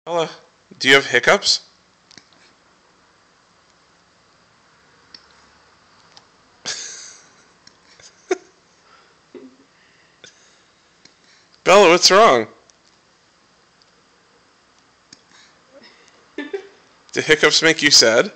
Hello. Do you have hiccups? Bella, what's wrong? Do hiccups make you sad?